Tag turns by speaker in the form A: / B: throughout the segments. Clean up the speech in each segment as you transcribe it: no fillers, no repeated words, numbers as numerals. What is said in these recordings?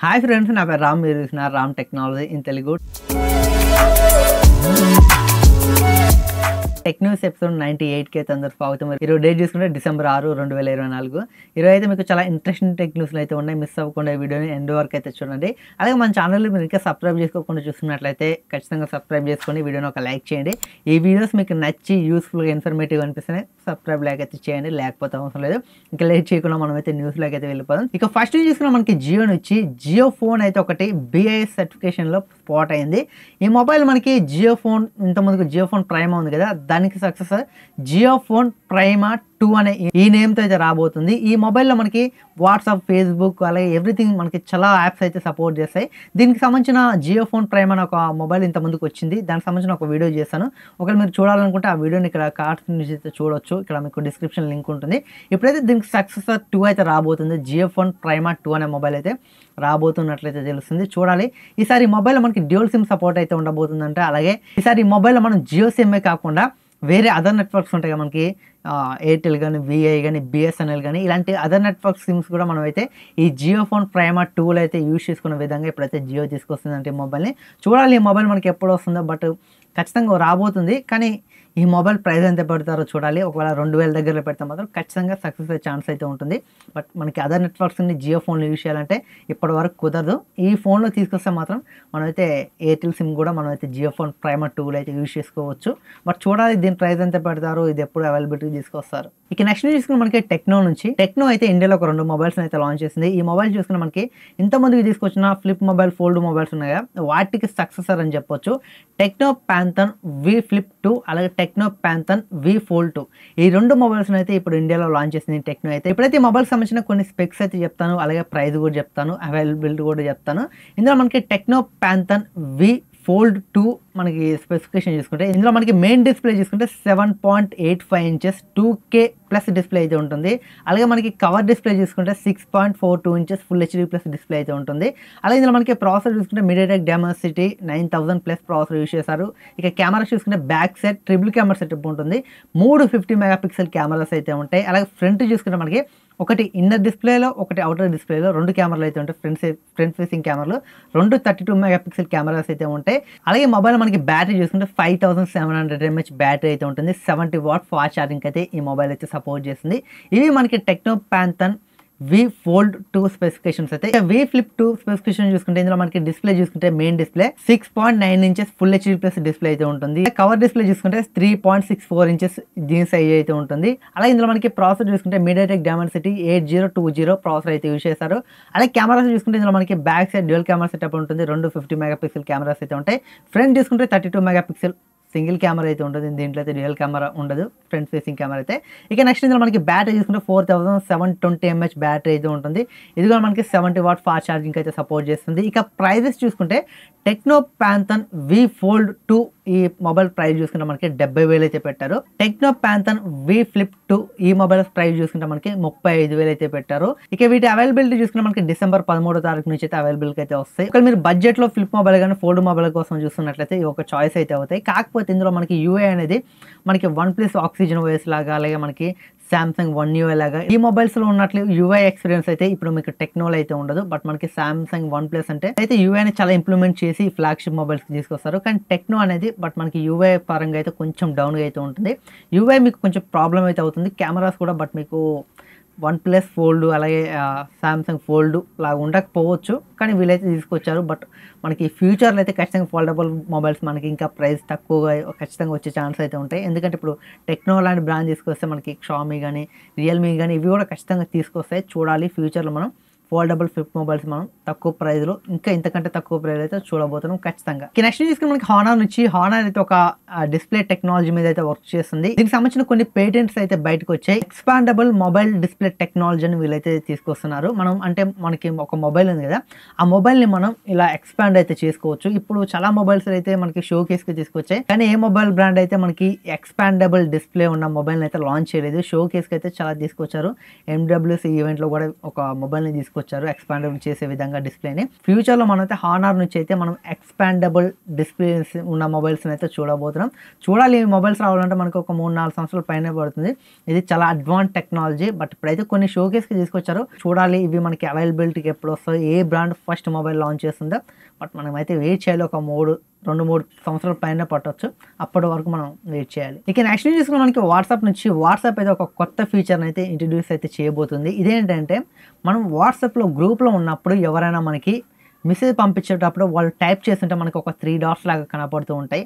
A: Hi friends, నా పేరు రామ్. మీరు చూసిన Ram technology in Telugu. Tech news episode 98కి అయితే అందరూ స్వాగతం. ఈరోజు డేట్ చూసుకుంటే డిసెంబర్ 6, 2024. ఈరోజు అయితే మీకు చాలా ఇంట్రెస్టింగ్ టెక్ న్యూస్లు అయితే ఉన్నాయి. మిస్ అవ్వకుండా ఈ వీడియోని ఎండ్ వరకు అయితే చూడండి. అలాగే మన ఛానల్ని మీరు ఇంకా సబ్స్క్రైబ్ చేసుకోకుండా చూస్తున్నట్లయితే ఖచ్చితంగా సబ్స్క్రైబ్ చేసుకొని వీడియోని ఒక లైక్ చేయండి. ఈ వీడియోస్ మీకు నచ్చి యూస్ఫుల్గా ఇన్ఫర్మేటివ్ అనిపిస్తేనే సబ్స్క్రైబ్ లైక్ అయితే చేయండి, లేకపోతే అవసరం లేదు. ఇంకా లేట్ చేయకుండా మనం అయితే న్యూస్లోకి అయితే వెళ్ళిపోదాం. ఇక ఫస్ట్ చూసుకున్నా మనకి జియో నుంచి జియో ఫోన్ అయితే ఒకటి BIS సర్టిఫికేషన్లో స్పాట్ అయింది. ఈ మొబైల్ మనకి జియో ఫోన్, ఇంతకుముందుకు జియో ఫోన్ ప్రైమా ఉంది కదా, దానికి సక్సెస్ జియో ఫోన్ ప్రైమా 2 అనే ఈ నేమ్తో అయితే రాబోతుంది. ఈ మొబైల్లో మనకి వాట్సాప్, ఫేస్బుక్, అలాగే ఎవ్రీథింగ్ మనకి చాలా యాప్స్ అయితే సపోర్ట్ చేస్తాయి. దీనికి సంబంధించిన జియో ఫోన్ ప్రైమ్ అనే ఒక మొబైల్ ఇంత ముందుకు వచ్చింది. దానికి సంబంధించిన ఒక వీడియో చేస్తాను. ఒకవేళ మీరు చూడాలనుకుంటే ఆ వీడియోని ఇక్కడ కార్డ్స్ నుంచి అయితే చూడొచ్చు. ఇక్కడ మీకు డిస్క్రిప్షన్ లింక్ ఉంటుంది. ఇప్పుడైతే దీనికి సక్సెసర్ 2 అయితే రాబోతుంది. జియో ఫోన్ ప్రైమా 2 అనే మొబైల్ అయితే రాబోతున్నట్లయితే తెలుస్తుంది. చూడాలి. ఈసారి ఈ మొబైల్లో మనకి డ్యూయల్ సిమ్ సపోర్ట్ అయితే ఉండబోతుందంటే, అలాగే ఈసారి ఈ మొబైల్లో మనం జియో సిమ్మే కాకుండా వేరే అదర్ నెట్వర్క్స్ ఉంటాయి కదా మనకి, ఎయిర్టెల్ కానీ, VI కానీ, BSNL కానీ, ఇలాంటి అదర్ నెట్వర్క్ సిమ్స్ కూడా మనం అయితే ఈ జియో ఫోన్ ప్రైమా 2లో అయితే యూజ్ చేసుకునే విధంగా ఇప్పుడైతే జియో తీసుకొస్తుందంటే ఈ మొబైల్ని. చూడాలి ఈ మొబైల్ మనకి ఎప్పుడు వస్తుందో, బట్ ఖచ్చితంగా రాబోతుంది. కానీ ఈ మొబైల్ ప్రైస్ ఎంత పెడతారో చూడాలి. ఒకవేళ 2000 దగ్గరలో పెడితే మాత్రం ఖచ్చితంగా సక్సెస్ అయ్యే ఛాన్స్ అయితే ఉంటుంది. బట్ మనకి అదర్ నెట్వర్క్స్ని జియో ఫోన్లో యూజ్ చేయాలంటే ఇప్పటి వరకు కుదరదు. ఈ ఫోన్లో తీసుకొస్తే మాత్రం మనమైతే ఎయిర్టెల్ సిమ్ కూడా మనమైతే జియో ఫోన్ ప్రైమా 2లో అయితే యూజ్ చేసుకోవచ్చు. బట్ చూడాలి దీని ప్రైస్ ఎంత పెడతారు, ఇది ఎప్పుడు అవైలబిలిటీ తీసుకొస్తారు. ఇక నెక్స్ట్ చూసుకుని మనకి టెక్నో నుంచి. టెక్నో అయితే ఇండియాలో ఒక 2 మొబైల్స్ అయితే లాంచ్ చేసింది. ఈ మొబైల్ చూసుకుని మనకి ఇంతమందికి తీసుకొచ్చిన ఫ్లిప్ మొబైల్, ఫోల్డ్ మొబైల్స్ ఉన్నాయి కదా, వాటికి సక్సెసర్ అని చెప్పొచ్చు. టెక్నో ప్యాంథన్ V Flip 2, అలాగే టెక్నో ప్యాంథన్ V Fold 2. ఈ 2 మొబైల్స్ అయితే ఇప్పుడు ఇండియాలో లాంచ్ చేసింది టెక్నో అయితే. ఇప్పుడైతే ఈ మొబైల్కి సంబంధించిన కొన్ని స్పెక్స్ అయితే చెప్తాను, అలాగే ప్రైస్ కూడా చెప్తాను, అవైలబిలిటీ కూడా చెప్తాను. ఇందులో మనకి టెక్నో ప్యాంథన్ V Fold 2 మనకి స్పెసిఫికేషన్ చూసుకుంటే, ఇందులో మనకి మెయిన్ డిస్ప్లే చూసుకుంటే 7.85 ఇంచెస్ 2K ప్లస్ డిస్ప్లే అయితే ఉంటుంది. అలాగే మనకి కవర్ డిస్ప్లే చూసుకుంటే 6.42 inches full HD plus display అయితే ఉంటుంది. అలాగే ఇందులో మనకి ప్రాసెసర్ చూసుకుంటే MediaTek Dimensity 9000 plus processor use చేశారు. ఇక కెమెరా చూసుకుంటే back side triple camera setup ఉంటుంది. 3 50 మెగాపిక్సెల్ కెమెరాస్ అయితే ఉంటాయి. అలాగే ఫ్రంట్ చూసుకుంటే మనకి ఒకటి ఇన్నర్ డిస్ప్లేలో, ఒకటి అవుటర్ డిస్ప్లేలో 2 కెమెరాలు అయితే ఉంటాయి. ఫ్రంట్ ఫేసింగ్ కెమెరాలు 2 32 మెగాపిక్సెల్ కెమెరాస్ అయితే ఉంటాయి. అలాగే మొబైల్ మనకి బ్యాటరీ చూసుకుంటే 5700 mAh బ్యాటరీ అయితే ఉంటుంది. 70 వాట్ ఫాస్ట్ ఛార్జింగ్ అయితే ఈ మొబైల్ అయితే సపోర్ట్ చేస్తుంది. ఇవి మనకి టెక్నో ప్యాంథన్ V Fold 2 స్పెసిఫికేషన్స్ అయితే. V Flip 2 స్పెసిఫికేషన్ చూసుకుంటే, ఇందులో మనకి డిస్ప్లే చూసుకుంటే main display 6.9 inches full HD plus display అయితే ఉంటుంది. కవర్ డిస్ప్లే చూసుకుంటే 3.64 ఇంచెస్ దీని సైజ్ అయితే ఉంటుంది. అలాగే ఇందులో మనకి ప్రాసెసర్ చూసుకుంటే MediaTek Dimensity 8020 ప్రాసెసర్ అయితే యూజ్ చేశారు. అలాగే కెమెరాస్ చూసుకుంటే ఇందులో మనకి back side dual camera setup ఉంటుంది. 2 50 మెగాపిక్సెల్ కెమెరాస్ అయితే ఉంటాయి. ఫ్రంట్ చూసుకుంటే 32 మెగాపిక్సెల్ సింగిల్ కెమెరా అయితే ఉంటుంది. దీంట్లో అయితే డ్యూయల్ కెమెరా ఉండదు, ఫ్రంట్ ఫేసింగ్ కెమెరా అయితే. ఇక నెక్స్ట్ ఇందులో మనకి బ్యాటరీ చూసుకుంటే 4720 mAh బ్యాటరీ అయితే ఉంటుంది. ఇది కూడా మనకి 70 వాట్ ఫాస్ట్ ఛార్జింగ్ అయితే సపోర్ట్ చేస్తుంది. ఇక ప్రైజెస్ చూసుకుంటే టెక్నో ప్యాంథన్ V Fold 2 ఈ మొబైల్ ప్రైస్ చూసుకుంటే మనకి 70,000 అయితే పెట్టారు. టెక్నో ప్యాంథన్ V Flip 2 ఈ మొబైల్ ప్రైస్ చూసుకుంటే మనకి 35,000 అయితే పెట్టారు. ఇక వీటి అవైలబిలిటీ చూసుకుంటే మనకి డిసెంబర్ 13వ తారీఖు నుంచి అయితే అవైలబిలిటీ అయితే వస్తాయి. ఇక్కడ మీరు బడ్జెట్ లో ఫ్లిప్ మొబైల్ కానీ, ఫోల్డ్ మొబైల్ కోసం చూస్తున్నట్లయితే ఈ ఒక చాయిస్ అయితే అవుతాయి. కాకపోతే ఇందులో మనకి UI అనేది మనకి OnePlus Oxygen OS లాగా, అలాగే మనకి Samsung One UI లాగా ఈ మొబైల్స్ లో ఉన్నట్లు UI ఎక్స్పీరియన్స్ అయితే ఇప్పుడు మీకు టెక్నోలో అయితే ఉండదు. బట్ మనకి Samsung OnePlus అంటే అయితే UI ని చాలా ఇంప్లిమెంట్ చేసి ఫ్లాగ్షిప్ మొబైల్స్ కి తీసుకొస్తారు. కానీ టెక్నో అనేది బట్ మనకి UI పరంగా అయితే కొంచెం డౌన్ గా అయితే ఉంటుంది. UI మీకు కొంచెం ప్రాబ్లం అయితే అవుతుంది. కెమెరాస్ కూడా బట్ మీకు OnePlus Fold, అలాగే Samsung Fold లాగా ఉండకపోవచ్చు, కానీ వీళ్ళైతే తీసుకొచ్చారు. బట్ మనకి ఫ్యూచర్లో అయితే ఖచ్చితంగా ఫోల్డబుల్ మొబైల్స్ మనకి ఇంకా ప్రైస్ తక్కువగా ఖచ్చితంగా వచ్చే ఛాన్స్ అయితే ఉంటాయి. ఎందుకంటే ఇప్పుడు టెక్నో లాంటి బ్రాండ్ తీసుకొస్తే మనకి Xiaomi కానీ, Realme కానీ ఇవి కూడా ఖచ్చితంగా తీసుకొస్తాయి. చూడాలి ఫ్యూచర్లో మనం ఫోల్డబుల్ ఫ్లిప్ మొబైల్స్ మనం తక్కువ ప్రైస్లో, ఇంకా ఇంతకంటే తక్కువ ప్రైస్ అయితే చూడబోతున్నాం ఖచ్చితంగా. నెక్స్ట్ తీసుకుని మనకి హానర్ నుంచి. హానర్ అయితే ఒక డిస్ప్లే టెక్నాలజీ మీద అయితే వర్క్ చేస్తుంది. దీనికి సంబంధించిన కొన్ని పేటెంట్స్ అయితే బయటకు వచ్చాయి. ఎక్స్పాండబుల్ మొబైల్ డిస్ప్లే టెక్నాలజీ అని వీళ్ళైతే తీసుకొస్తున్నారు. మనం అంటే మనకి ఒక మొబైల్ ఉంది కదా, ఆ మొబైల్ ని మనం ఇలా ఎక్స్పాండ్ అయితే చేసుకోవచ్చు. ఇప్పుడు చాలా మొబైల్స్ అయితే మనకి షో కేస్ కి తీసుకొచ్చాయి, కానీ ఏ మొబైల్ బ్రాండ్ అయితే మనకి ఎక్స్పాండబుల్ డిస్ప్లే ఉన్న మొబైల్ అయితే లాంచ్ చేయలేదు. షో కేస్ కి అయితే చాలా తీసుకొచ్చారు. MWC ఈవెంట్ లో కూడా ఒక మొబైల్ ని తీసుకొచ్చారు. తీసుకొచ్చారు ఎక్స్పాండబుల్ చేసే విధంగా డిస్ప్లేని. ఫ్యూచర్లో మనమైతే హానర్ నుంచి అయితే మనం ఎక్స్పాండబుల్ డిస్ప్లేస్ ఉన్న మొబైల్స్ని అయితే చూడబోతున్నాం. చూడాలి, ఈ మొబైల్స్ రావాలంటే మనకు ఒక 3-4 సంవత్సరాల పైనే పడుతుంది. ఇది చాలా అడ్వాన్స్ టెక్నాలజీ. బట్ ఇప్పుడైతే కొన్ని షోకేస్కి తీసుకొచ్చారు. చూడాలి ఇవి మనకి అవైలబిలిటీకి ఎప్పుడు వస్తాయి, ఏ బ్రాండ్ ఫస్ట్ మొబైల్ లాంచ్ చేస్తుందో. బట్ మనమైతే వెయిట్ చేయాలి, ఒక 2-3 సంవత్సరాల పైన పట్టవచ్చు. అప్పటి వరకు మనం వెయిట్ చేయాలి. ఇక నెక్స్ట్ చూసుకున్న మనకి వాట్సాప్ నుంచి వాట్సాప్ అయితే ఒక కొత్త ఫీచర్ని అయితే ఇంట్రడ్యూస్ అయితే చేయబోతుంది. ఇదేంటంటే మనం వాట్సాప్లో గ్రూప్లో ఉన్నప్పుడు ఎవరైనా మనకి మెసేజ్ పంపించేటప్పుడు వాళ్ళు టైప్ చేస్తుంటే మనకి ఒక 3 డాట్స్ లాగా కనపడుతూ ఉంటాయి.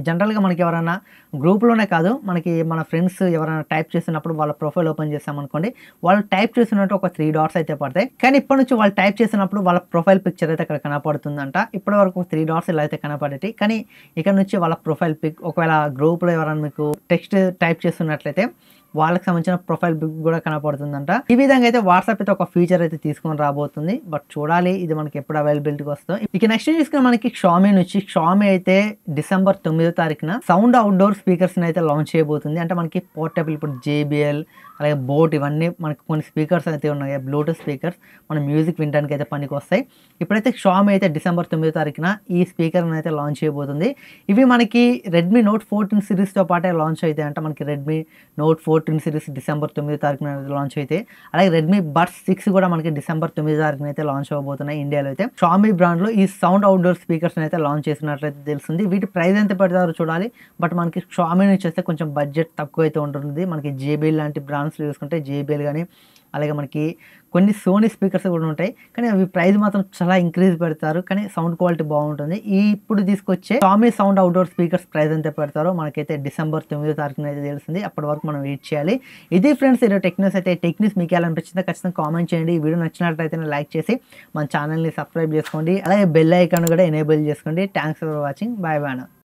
A: జనరల్గా మనకి ఎవరైనా గ్రూప్లోనే కాదు, మనకి మన ఫ్రెండ్స్ ఎవరైనా టైప్ చేసినప్పుడు వాళ్ళ ప్రొఫైల్ ఓపెన్ చేసామనుకోండి, వాళ్ళు టైప్ చేసినట్టు ఒక 3 డాట్స్ అయితే పడతాయి. కానీ ఇప్పటి నుంచి వాళ్ళు టైప్ చేసినప్పుడు వాళ్ళ ప్రొఫైల్ పిక్చర్ అయితే అక్కడ కనపడుతుందంట. ఇప్పటి వరకు 3 డాట్స్ ఇలా అయితే కనపడేటి, కానీ ఇక్కడ నుంచి వాళ్ళ ప్రొఫైల్ పిక్, ఒకవేళ గ్రూప్లో ఎవరైనా మీకు టెక్స్ట్ టైప్ చేస్తున్నట్లయితే వాళ్ళకి సంబంధించిన ప్రొఫైల్ పిక్ కూడా కనపడుతుందంట. ఈ విధంగా అయితే వాట్సాప్ అయితే ఒక ఫీచర్ అయితే తీసుకొని రాబోతుంది. బట్ చూడాలి ఇది మనకి ఎప్పుడు అవైలబిలిటీకి వస్తుందో. ఇక నెక్స్ట్ చూసుకుని మనకి షామీ నుంచి, షామీ అయితే డిసెంబర్ 9వ తారీఖున సౌండ్ అవుట్డోర్ స్పీకర్స్ అయితే లాంచ్ చేయబోతుంది. అంటే మనకి పోర్టబుల్, ఇప్పుడు JBL అలాగే బోట్, ఇవన్నీ మనకి కొన్ని స్పీకర్స్ అయితే ఉన్నాయి, బ్లూటూత్ స్పీకర్స్, మనం మ్యూజిక్ వినడానికి అయితే పనికి వస్తాయి. ఇప్పుడైతే షామీ అయితే డిసెంబర్ 9వ తారీఖున ఈ స్పీకర్ని అయితే లాంచ్ చేయబోతుంది. ఇవి మనకి రెడ్మీ నోట్ 14 సిరీస్తో పాటే లాంచ్ అయితే, అంటే మనకి రెడ్మీ నోట్ 14 సిరీస్ డిసెంబర్ 9వ తారీఖున లాంచ్ అయితే, అలాగే రెడ్మీ బడ్స్ 6 కూడా మనకి డిసెంబర్ 9వ తారీఖున అయితే లాంచ్ అవబోతున్నాయి ఇండియాలో. అయితే షామీ బ్రాండ్లో ఈ సౌండ్ అవుట్డోర్ స్పీకర్స్ అయితే లాంచ్ చేసినట్లయితే తెలుస్తుంది. వీటి ప్రైస్ ఎంత పెడతారో చూడాలి. బట్ మనకి షామీ నుంచి వస్తే కొంచెం బడ్జెట్ తక్కువ అయితే ఉంటుంది. మనకి JBL లాంటి బ్రాండ్స్ చూసుకుంటే JBL కానీ, అలాగే మనకి కొన్ని సోనీ స్పీకర్స్ కూడా ఉంటాయి, కానీ అవి ప్రైస్ మాత్రం చాలా ఇంక్రీజ్ పెడతారు, కానీ సౌండ్ క్వాలిటీ బాగుంటుంది. ఇప్పుడు తీసుకొచ్చే Xiaomi sound outdoor speakers price ఎంత పెడతారో మనకైతే డిసెంబర్ 9వ తారీఖున అయితే తెలుస్తుంది. అప్పటి వరకు మనం వెయిట్ చేయాలి. ఇది ఫ్రెండ్స్ ఈరోజు టెక్నిక్స్ అయితే. టెక్నిక్స్ మీకు ఎలా అనిపించిందో ఖచ్చితంగా కామెంట్ చేయండి. ఈ వీడియో నచ్చినట్లయితే లైక్ చేసి మన ఛానల్ని సబ్స్క్రైబ్ చేసుకోండి, అలాగే బెల్ ఐకాన్ కూడా ఎనేబుల్ చేసుకోండి. Thanks for watching. Bye bye.